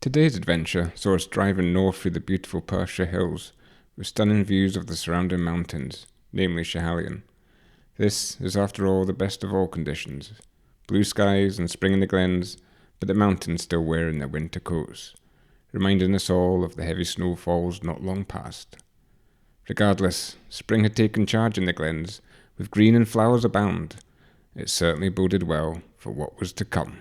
Today's adventure saw us driving north through the beautiful Perthshire hills with stunning views of the surrounding mountains, namely Schiehallion. This is after all the best of all conditions, blue skies and spring in the glens, but the mountains still wearing their winter coats, reminding us all of the heavy snowfalls not long past. Regardless, spring had taken charge in the glens, with green and flowers abound. It certainly boded well for what was to come.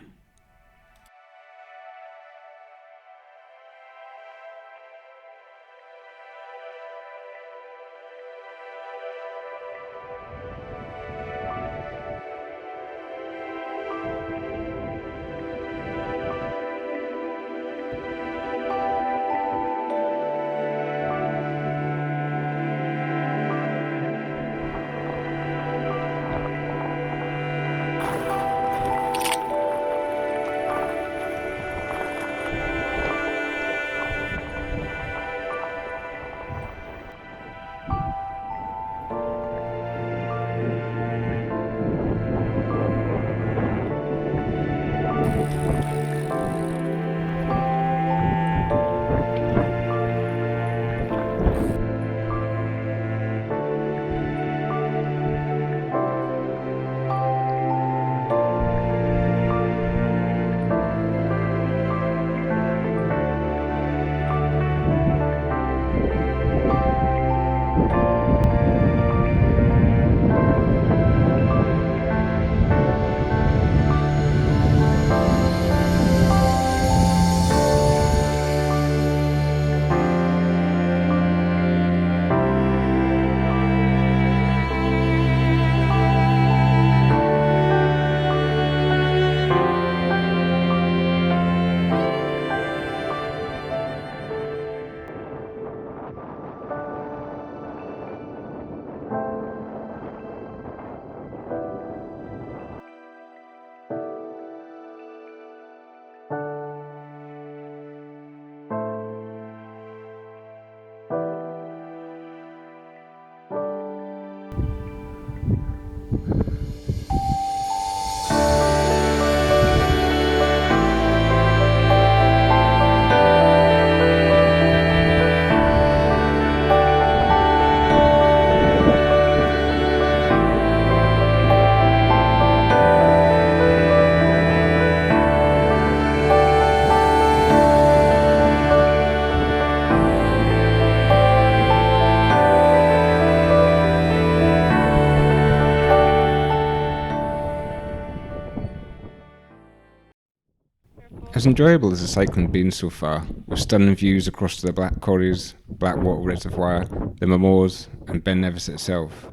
As enjoyable as the cycling been so far, with stunning views across to the Black Corries, Blackwater Reservoir, the Moors and Ben Nevis itself,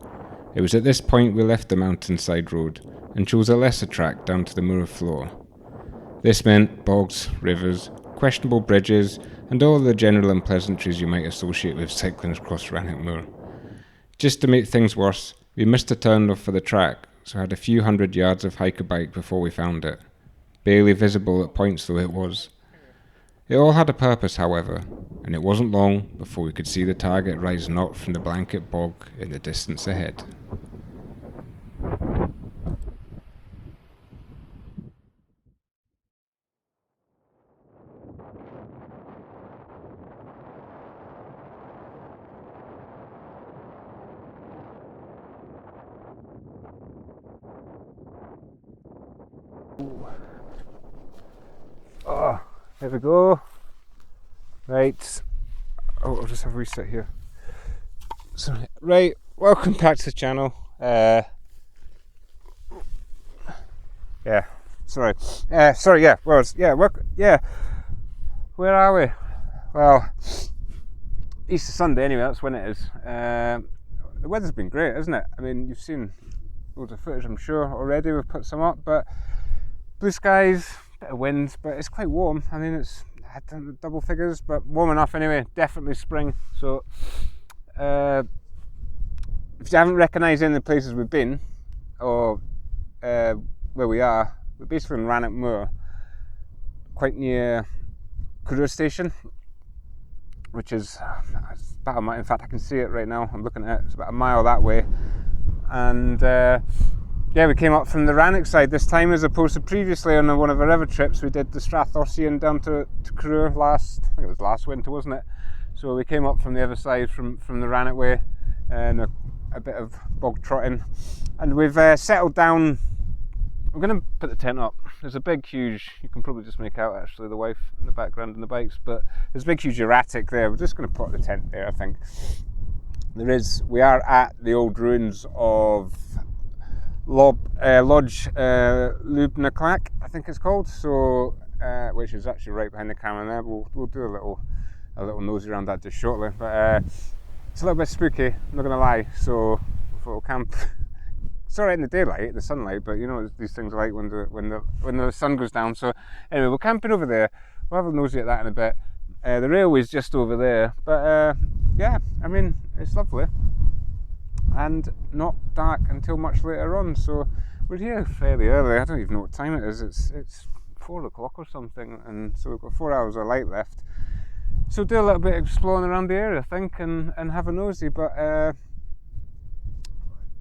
it was at this point we left the mountainside road and chose a lesser track down to the moor floor. This meant bogs, rivers, questionable bridges and all the general unpleasantries you might associate with cycling across Rannoch Moor. Just to make things worse, we missed a turn off for the track, so had a few hundred yards of hike-a-bike before we found it. Barely visible at points though it was. It all had a purpose, however, and it wasn't long before we could see the target rise not from the blanket bog in the distance ahead. Oh, there we go. Right. Oh, I'll just have a reset here. Sorry. Right, welcome back to the channel. Yeah. Sorry. Yeah. Where are we? Well, Easter Sunday anyway. That's when it is. The weather's been great, isn't it? I mean, you've seen loads of footage, I'm sure already. We've put some up, but blue skies. Bit of wind, but it's quite warm. I mean, it's double figures, but warm enough anyway. Definitely spring. So if you haven't recognised any of the places we've been or where we are, we're basically in Rannoch Moor, quite near Cruiser Station, which is about a mile. In fact, I can see it right now. I'm looking at it. It's about a mile that way, and yeah, we came up from the Rannoch side this time, as opposed to previously on one of our other trips. We did the Strathossian down to Crewe I think it was last winter, wasn't it? So we came up from the other side, from the Rannoch way, and a bit of bog trotting, and we've settled down. I'm going to put the tent up. There's a big, huge, you can probably just make out actually the wife in the background and the bikes, but there's a big, huge erratic there. We're just going to put the tent there, I think. We are at the old ruins of Lodge Lubnaclac, I think it's called, so which is actually right behind the camera there. We'll do a little nosy around that just shortly, but it's a little bit spooky, I'm not going to lie, so we'll camp. It's alright in the daylight, the sunlight, but you know these things are like when the sun goes down. So anyway, we're camping over there. We'll have a nosy at that in a bit. The railway's just over there, but yeah, I mean, it's lovely and not dark until much later on. So we're here fairly early. I don't even know what time it is. It's 4 o'clock or something, and so we've got 4 hours of light left. So do a little bit of exploring around the area, I think, and have a nosy. But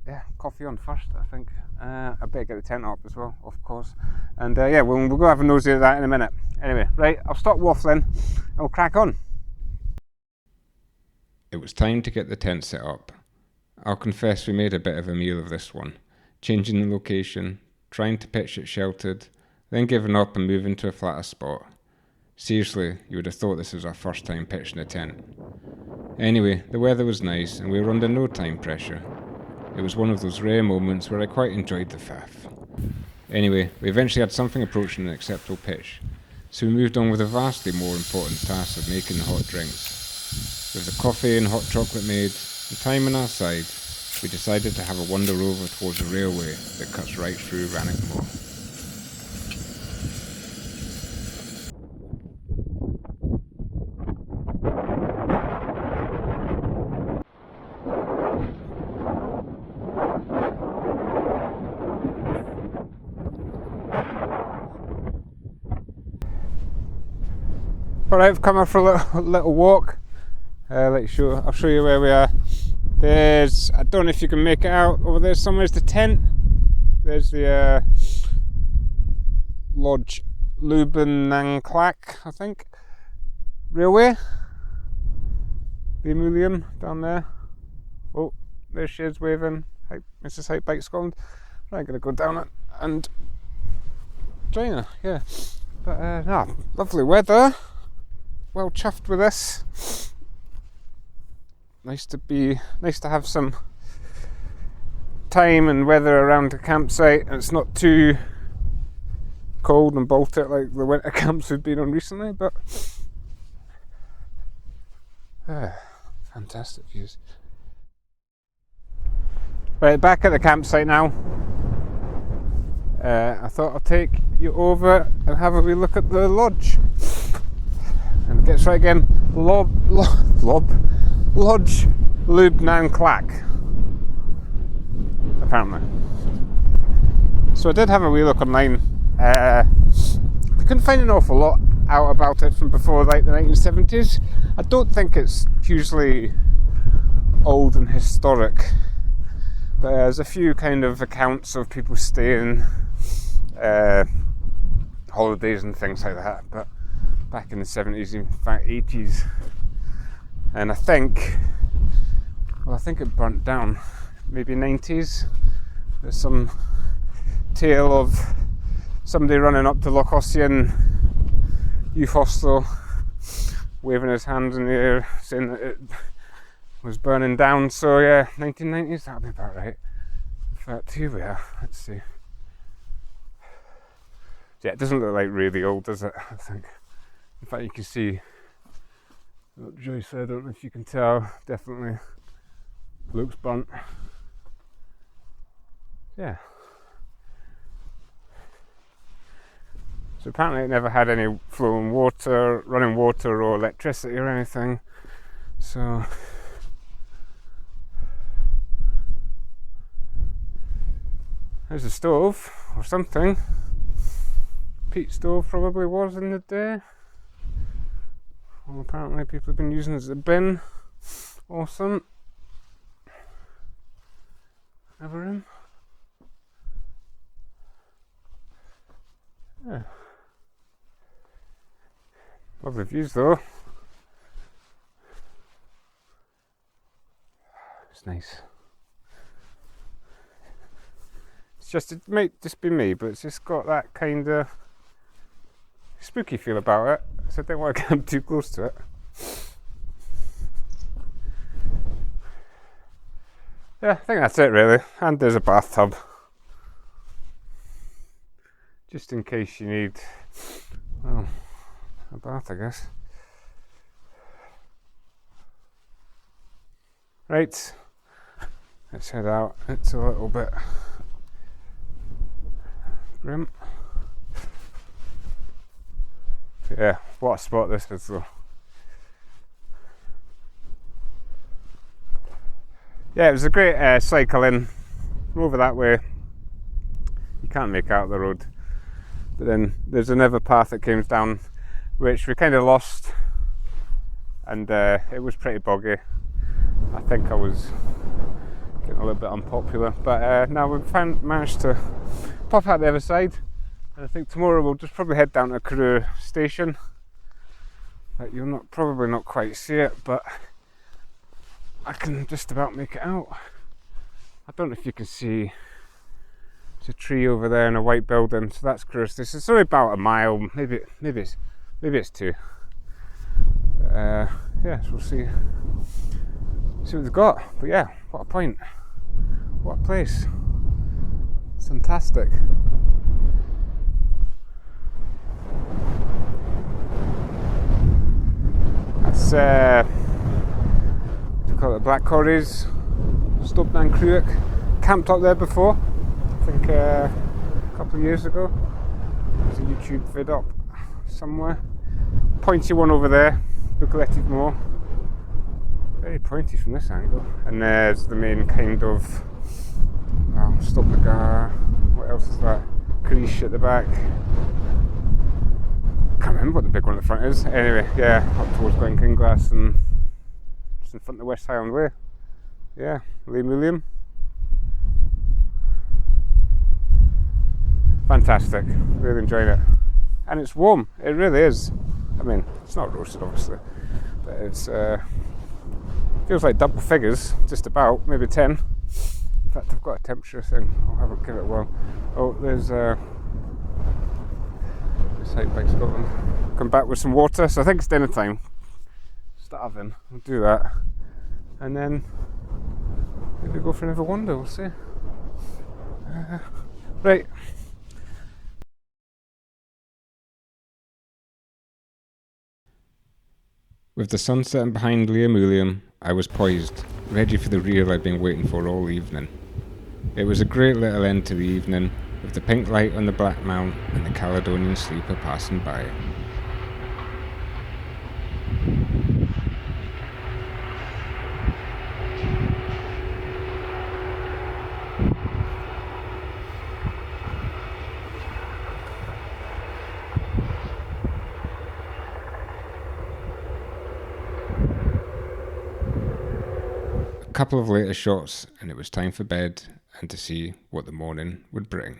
yeah, coffee on first, I think. I better get the tent up as well, of course. And yeah, we'll go have a nosy at that in a minute. Anyway, right, I'll stop waffling and we'll crack on. It was time to get the tent set up. I'll confess we made a bit of a meal of this one, changing the location, trying to pitch it sheltered, then giving up and moving to a flatter spot. Seriously, you would have thought this was our first time pitching a tent. Anyway, the weather was nice and we were under no time pressure. It was one of those rare moments where I quite enjoyed the faff. Anyway, we eventually had something approaching an acceptable pitch, so we moved on with a vastly more important task of making the hot drinks. With the coffee and hot chocolate made, and time on our side, we decided to have a wander over towards the railway that cuts right through Rannoch Moor. Alright, I've come up for a little walk. I'll show you where we are. I don't know if you can make it out, over there somewhere's the tent. There's the Lodge Lubnaclac, I think, railway. The Emulium down there. Oh, there's Shades waving. Mrs. Hype Bike Scotland. Right, I'm going to go down it and join her, yeah. But no, lovely weather. Well chuffed with this. Nice to have some time and weather around the campsite, and it's not too cold and Baltic like the winter camps we've been on recently, but fantastic views. Right, back at the campsite now. I thought I'll take you over and have a wee look at the lodge. And it gets right again, Lodge Lubnaclac, apparently. So I did have a wee look online. I couldn't find an awful lot out about it from before like the 1970s. I don't think it's hugely old and historic, but there's a few kind of accounts of people staying, holidays and things like that, but back in the 70s, in fact 80s, and I think it burnt down, maybe 90s. There's some tale of somebody running up to Lochossian youth hostel, waving his hands in the air, saying that it was burning down. So yeah, 1990s, that'll be about right. In fact, here we are, let's see. Yeah, it doesn't look like really old, does it? I think. In fact, you can see, look, Joyce, I don't know if you can tell, definitely looks burnt. Yeah. So apparently it never had any flowing water, running water or electricity or anything. So there's a stove or something. Peat stove probably was in the day. Well, apparently people have been using it as a bin. Awesome. Another room. Yeah. Lovely views though. It's nice. It might just be me, but it's just got that kind of spooky feel about it, so I don't want to get too close to it. Yeah, I think that's it really. And there's a bathtub, just in case you need, well, a bath, I guess. Right, let's head out. It's a little bit grim. Yeah, what a spot this is though. Yeah, it was a great cycle in over that way. You can't make out the road, but then there's another path that comes down which we kind of lost, and it was pretty boggy. I think I was getting a little bit unpopular, but now we've managed to pop out the other side, and I think tomorrow we'll just probably head down to Crewe station. You'll probably not quite see it, but I can just about make it out. I don't know if you can see, there's a tree over there and a white building, so that's Crewe station. It's only about a mile, maybe it's 2. Yeah, so we'll see what they've got. But yeah, what a point, what a place, it's fantastic. That's what do you call it, Black Corries, stopped down Crewick, camped up there before, I think a couple of years ago. There's a YouTube vid up somewhere. Pointy one over there, neglected more. Very pointy from this angle. And there's the main kind of stop the gar. What else is that? Creesh at the back. Can't remember what the big one at the front is. Anyway, yeah, up towards Glenkinglass and just in front of the West Highland Way. Yeah, Liam William. Fantastic, really enjoying it. And it's warm, it really is. I mean, it's not roasted obviously, but it's feels like double figures, just about, maybe 10. In fact, I've got a temperature thing, I'll have a give it a whirl. Oh, there's this Hike Bike Scotland. Come back with some water, so I think it's dinner time. Starving, we'll do that. And then maybe go for another wander, we'll see. Right. With the sun setting behind Liam William, I was poised, ready for the reel I'd been waiting for all evening. It was a great little end to the evening, with the pink light on the Black Mount and the Caledonian sleeper passing by. A couple of later shots and it was time for bed and to see what the morning would bring.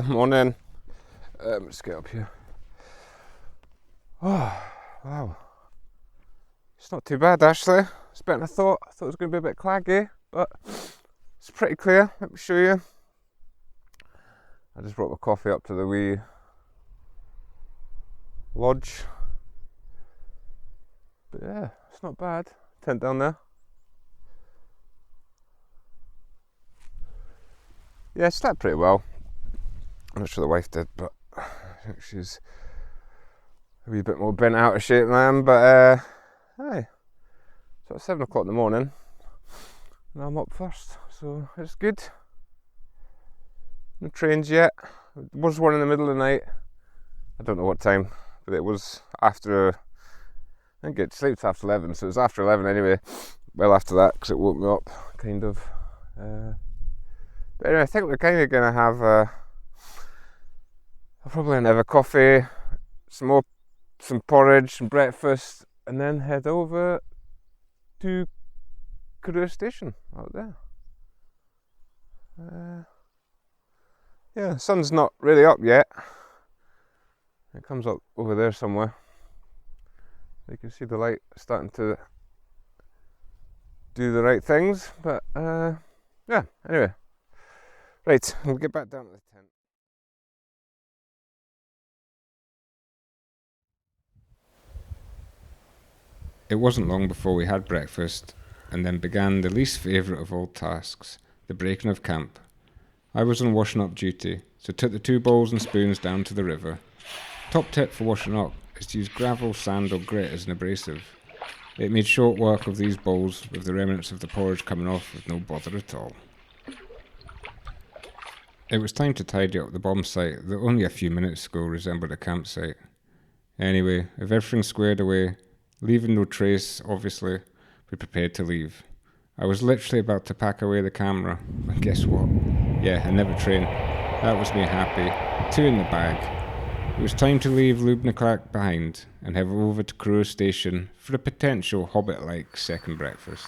Morning. Let's get up here. Oh, wow. It's not too bad actually. It's better than I thought. I thought it was going to be a bit claggy, but it's pretty clear. Let me show you. I just brought my coffee up to the wee lodge. But yeah, it's not bad. Tent down there. Yeah, slept pretty well. I'm not sure the wife did, but I think she's a wee bit more bent out of shape than I am, but aye. So it's 7 o'clock in the morning and I'm up first, so it's good. No trains yet. There was one in the middle of the night. I don't know what time, but it was after, I think it sleeps after 11, so it was after 11 anyway. Well after that, because it woke me up, kind of. But anyway, I think we're kind of going to have I'll probably have a coffee, some porridge, some breakfast, and then head over to Career Station out there. Yeah, the sun's not really up yet. It comes up over there somewhere. You can see the light starting to do the right things, but yeah, anyway. Right, we'll get back down to the tent. It wasn't long before we had breakfast, and then began the least favourite of all tasks, the breaking of camp. I was on washing up duty, so took the 2 bowls and spoons down to the river. Top tip for washing up is to use gravel, sand or grit as an abrasive. It made short work of these bowls, with the remnants of the porridge coming off with no bother at all. It was time to tidy up the bomb site that only a few minutes ago resembled a campsite. Anyway, with everything squared away, leaving no trace, obviously, we prepared to leave. I was literally about to pack away the camera, but guess what? Yeah, another train. That was me happy. 2 in the bag. It was time to leave Lubniclac behind and head over to Carew Station for a potential Hobbit-like second breakfast.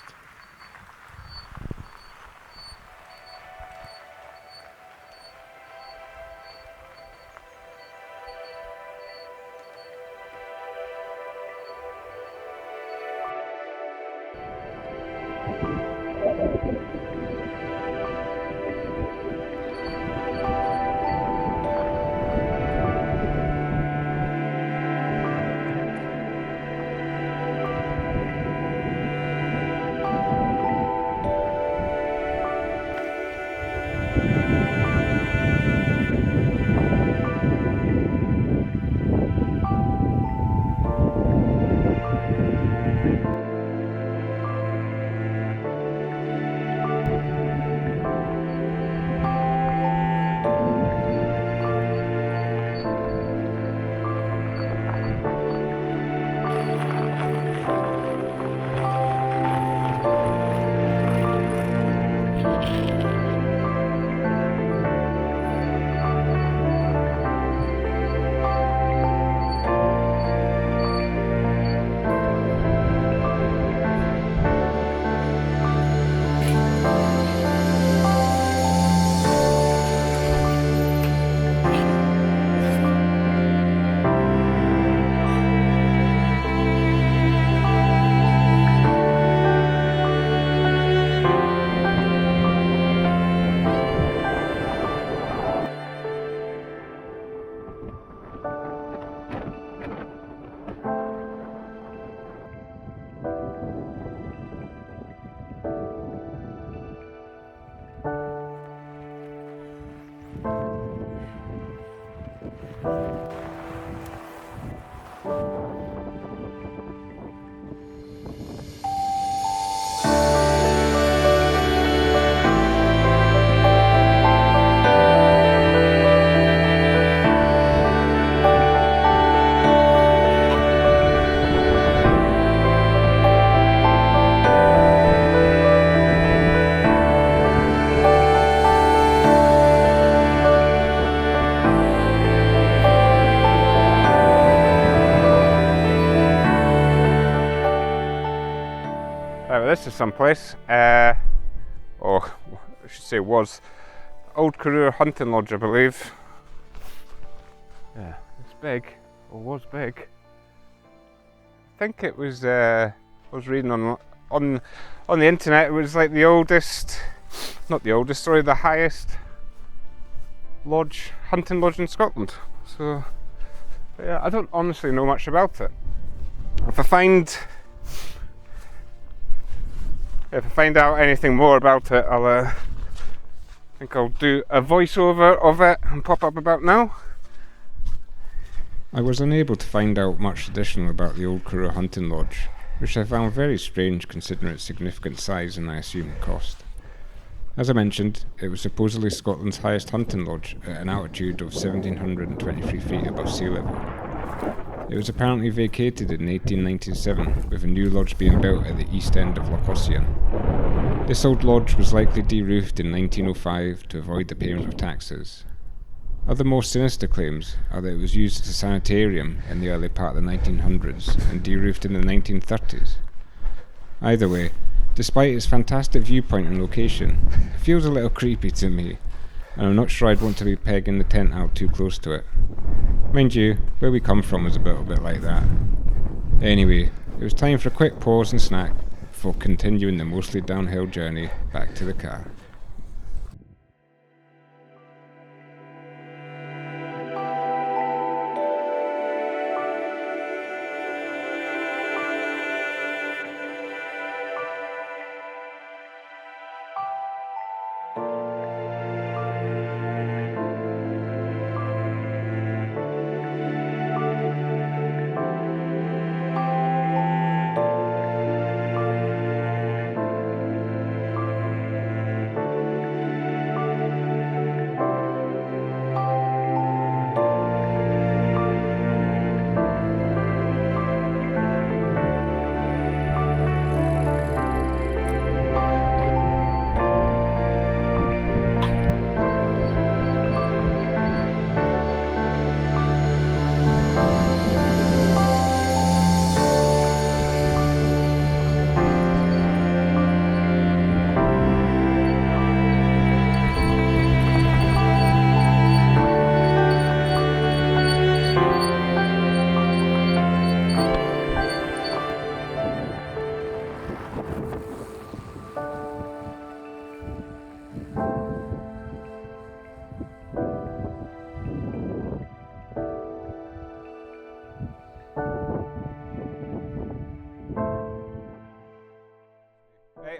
This is someplace, or I should say was, Old Carew Hunting Lodge, I believe. Yeah, it's big, or was big. I think it was, I was reading on the internet, it was like the oldest, not the oldest, sorry, the highest lodge, hunting lodge in Scotland. So, yeah, I don't honestly know much about it. If I find out anything more about it, I think I'll do a voiceover of it and pop up about now. I was unable to find out much additional about the old Curragh hunting lodge, which I found very strange considering its significant size and I assume cost. As I mentioned, it was supposedly Scotland's highest hunting lodge at an altitude of 1723 feet above sea level. It was apparently vacated in 1897, with a new lodge being built at the east end of Loch Ossian. This old lodge was likely de-roofed in 1905 to avoid the payment of taxes. Other more sinister claims are that it was used as a sanitarium in the early part of the 1900s and de-roofed in the 1930s. Either way, despite its fantastic viewpoint and location, it feels a little creepy to me, and I'm not sure I'd want to be pegging the tent out too close to it. Mind you, where we come from is a little bit like that. Anyway, it was time for a quick pause and snack before continuing the mostly downhill journey back to the car.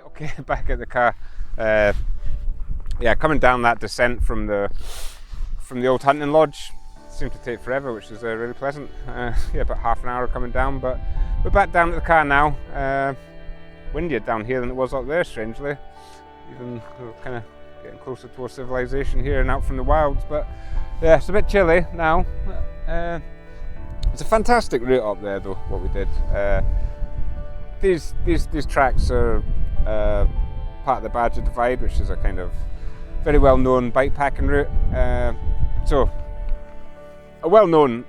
Okay, back at the car. Coming down that descent from the old hunting lodge seemed to take forever, which is really pleasant. About half an hour coming down, but we're back down at the car now. Windier down here than it was up there, strangely. Even we're kind of getting closer towards civilization here and out from the wilds, but yeah, it's a bit chilly now. It's a fantastic route up there, though. What we did. These tracks are part of the Badger Divide, which is a kind of very well-known bikepacking route. So a well-known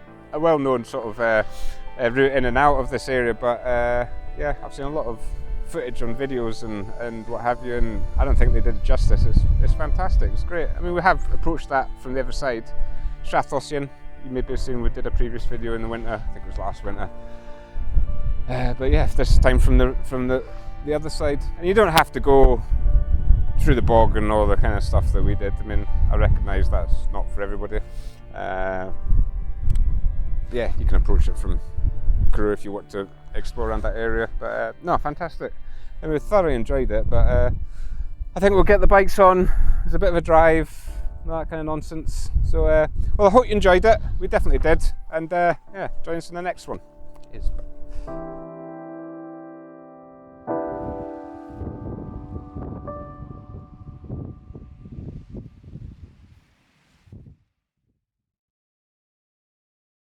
sort of route in and out of this area. But I've seen a lot of footage on videos and what have you, and I don't think they did it justice. It's fantastic. It's great. I mean, we have approached that from the other side, Strathossian. You may be seeing we did a previous video in the winter. I think it was last winter. This time from the other side, and you don't have to go through the bog and all the kind of stuff that we did. I mean, I recognise that's not for everybody. You can approach it from Curragh if you want to explore around that area. But no, fantastic. I mean, we thoroughly enjoyed it. But I think we'll get the bikes on. It's a bit of a drive, that kind of nonsense. So, I hope you enjoyed it. We definitely did. And join us in the next one. Cheers.